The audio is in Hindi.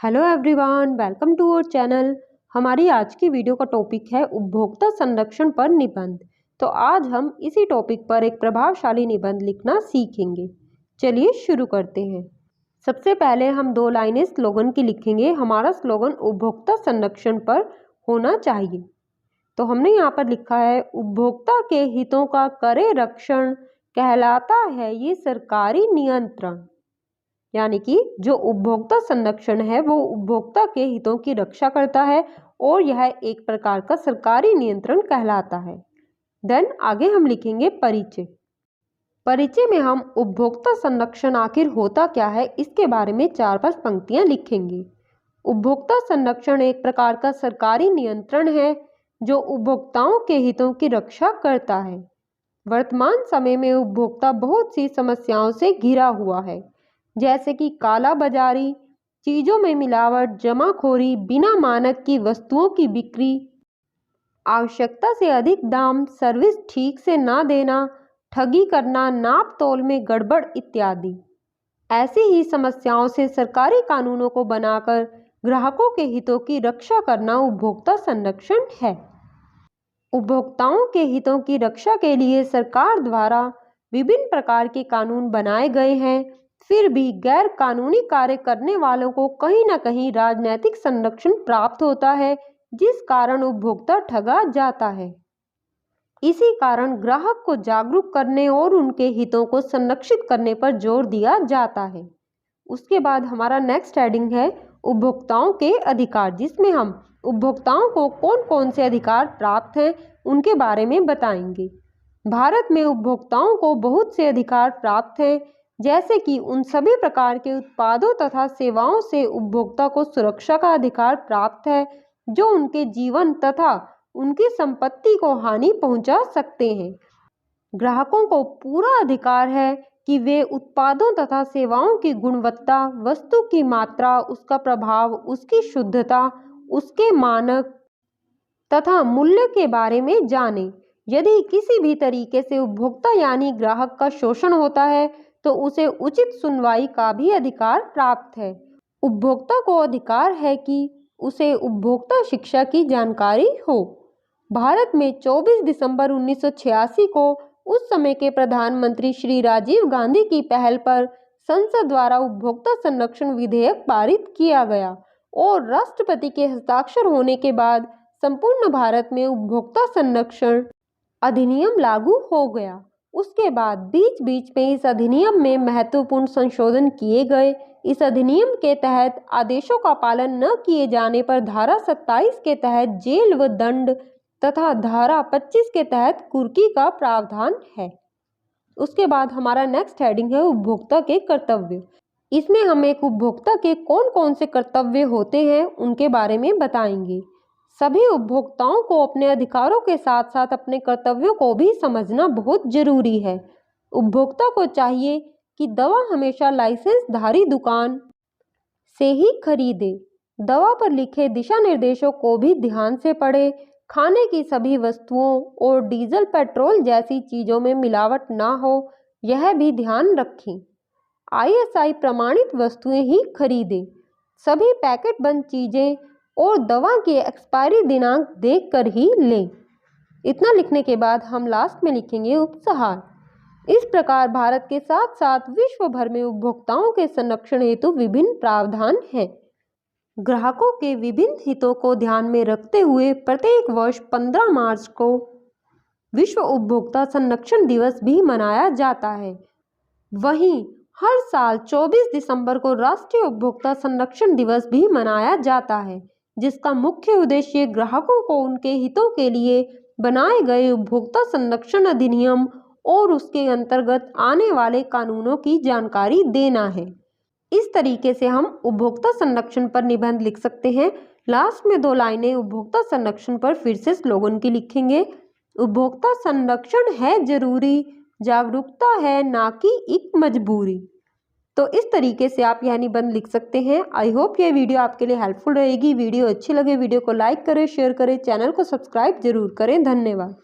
Hello everyone, welcome to our channel. हमारी आज की वीडियो का टॉपिक है उपभोक्ता संरक्षण पर निबंध। तो आज हम इसी टॉपिक पर एक प्रभावशाली निबंध लिखना सीखेंगे। चलिए शुरू करते हैं। सबसे पहले हम 2 लाइनें स्लोगन की लिखेंगे। हमारा स्लोगन उपभोक्ता संरक्षण पर होना चाहिए। तो हमने यहाँ पर लिखा है, उपभोक्ता के हितों का करे रक्षण, कहलाता है ये सरकारी नियंत्रण। यानी कि जो उपभोक्ता संरक्षण है वो उपभोक्ता के हितों की रक्षा करता है और यह एक प्रकार का सरकारी नियंत्रण कहलाता है। देन आगे हम लिखेंगे परिचय। परिचय में हम उपभोक्ता संरक्षण आखिर होता क्या है इसके बारे में 4-5 पंक्तियां लिखेंगे। उपभोक्ता संरक्षण एक प्रकार का सरकारी नियंत्रण है जो उपभोक्ताओं के हितों की रक्षा करता है। वर्तमान समय में उपभोक्ता बहुत सी समस्याओं से घिरा हुआ है, जैसे कि काला बाजारी, चीजों में मिलावट, जमाखोरी, बिना मानक की वस्तुओं की बिक्री, आवश्यकता से अधिक दाम, सर्विस ठीक से ना देना, ठगी करना, नाप तोल में गड़बड़ इत्यादि। ऐसी ही समस्याओं से सरकारी कानूनों को बनाकर ग्राहकों के हितों की रक्षा करना उपभोक्ता संरक्षण है। उपभोक्ताओं के हितों की रक्षा के लिए सरकार द्वारा विभिन्न प्रकार के कानून बनाए गए हैं। फिर भी गैर कानूनी कार्य करने वालों को कहीं न कहीं राजनीतिक संरक्षण प्राप्त होता है, जिस कारण उपभोक्ता ठगा जाता है। इसी कारण ग्राहक को जागरूक करने और उनके हितों को संरक्षित करने पर जोर दिया जाता है। उसके बाद हमारा नेक्स्ट हेडिंग है उपभोक्ताओं के अधिकार, जिसमें हम उपभोक्ताओं को कौन कौन से अधिकार प्राप्त हैं उनके बारे में बताएंगे। भारत में उपभोक्ताओं को बहुत से अधिकार प्राप्त हैं, जैसे कि उन सभी प्रकार के उत्पादों तथा सेवाओं से उपभोक्ता को सुरक्षा का अधिकार प्राप्त है जो उनके जीवन तथा उनकी संपत्ति को हानि पहुंचा सकते हैं। ग्राहकों को पूरा अधिकार है कि वे उत्पादों तथा सेवाओं की गुणवत्ता, वस्तु की मात्रा, उसका प्रभाव, उसकी शुद्धता, उसके मानक तथा मूल्य के बारे में जानें। यदि किसी भी तरीके से उपभोक्ता यानी ग्राहक का शोषण होता है तो उसे उचित सुनवाई का भी अधिकार प्राप्त है। उपभोक्ता को अधिकार है कि उसे उपभोक्ता शिक्षा की जानकारी हो। भारत में 24 दिसंबर 1986 को उस समय के प्रधानमंत्री श्री राजीव गांधी की पहल पर संसद द्वारा उपभोक्ता संरक्षण विधेयक पारित किया गया और राष्ट्रपति के हस्ताक्षर होने के बाद संपूर्ण भारत में उपभोक्ता संरक्षण अधिनियम लागू हो गया। उसके बाद बीच बीच में इस अधिनियम में महत्वपूर्ण संशोधन किए गए। इस अधिनियम के तहत आदेशों का पालन न किए जाने पर धारा 27 के तहत जेल व दंड तथा धारा 25 के तहत कुर्की का प्रावधान है। उसके बाद हमारा नेक्स्ट हेडिंग है उपभोक्ता के कर्तव्य। इसमें हम एक उपभोक्ता के कौन कौन से कर्तव्य होते हैं उनके बारे में बताएंगे। सभी उपभोक्ताओं को अपने अधिकारों के साथ साथ अपने कर्तव्यों को भी समझना बहुत जरूरी है। उपभोक्ता को चाहिए कि दवा हमेशा लाइसेंसधारी दुकान से ही खरीदे, दवा पर लिखे दिशा निर्देशों को भी ध्यान से पढ़े, खाने की सभी वस्तुओं और डीजल पेट्रोल जैसी चीज़ों में मिलावट ना हो यह भी ध्यान रखें। ISI प्रमाणित वस्तुएं ही खरीदें, सभी पैकेट बंद चीज़ें और दवा की एक्सपायरी दिनांक देखकर ही लें। इतना लिखने के बाद हम लास्ट में लिखेंगे उपसंहार। इस प्रकार भारत के साथ साथ विश्व भर में उपभोक्ताओं के संरक्षण हेतु विभिन्न प्रावधान हैं। ग्राहकों के विभिन्न हितों को ध्यान में रखते हुए प्रत्येक वर्ष 15 मार्च को विश्व उपभोक्ता संरक्षण दिवस भी मनाया जाता है। वहीं हर साल 24 दिसंबर को राष्ट्रीय उपभोक्ता संरक्षण दिवस भी मनाया जाता है, जिसका मुख्य उद्देश्य ग्राहकों को उनके हितों के लिए बनाए गए उपभोक्ता संरक्षण अधिनियम और उसके अंतर्गत आने वाले कानूनों की जानकारी देना है। इस तरीके से हम उपभोक्ता संरक्षण पर निबंध लिख सकते हैं। लास्ट में 2 लाइनें उपभोक्ता संरक्षण पर फिर से स्लोगन की लिखेंगे। उपभोक्ता संरक्षण है जरूरी, जागरूकता है ना कि एक मजबूरी। तो इस तरीके से आप यह निबंध लिख सकते हैं। आई होप ये वीडियो आपके लिए हेल्पफुल रहेगी। वीडियो अच्छी लगे वीडियो को लाइक करें, शेयर करें, चैनल को सब्सक्राइब जरूर करें। धन्यवाद।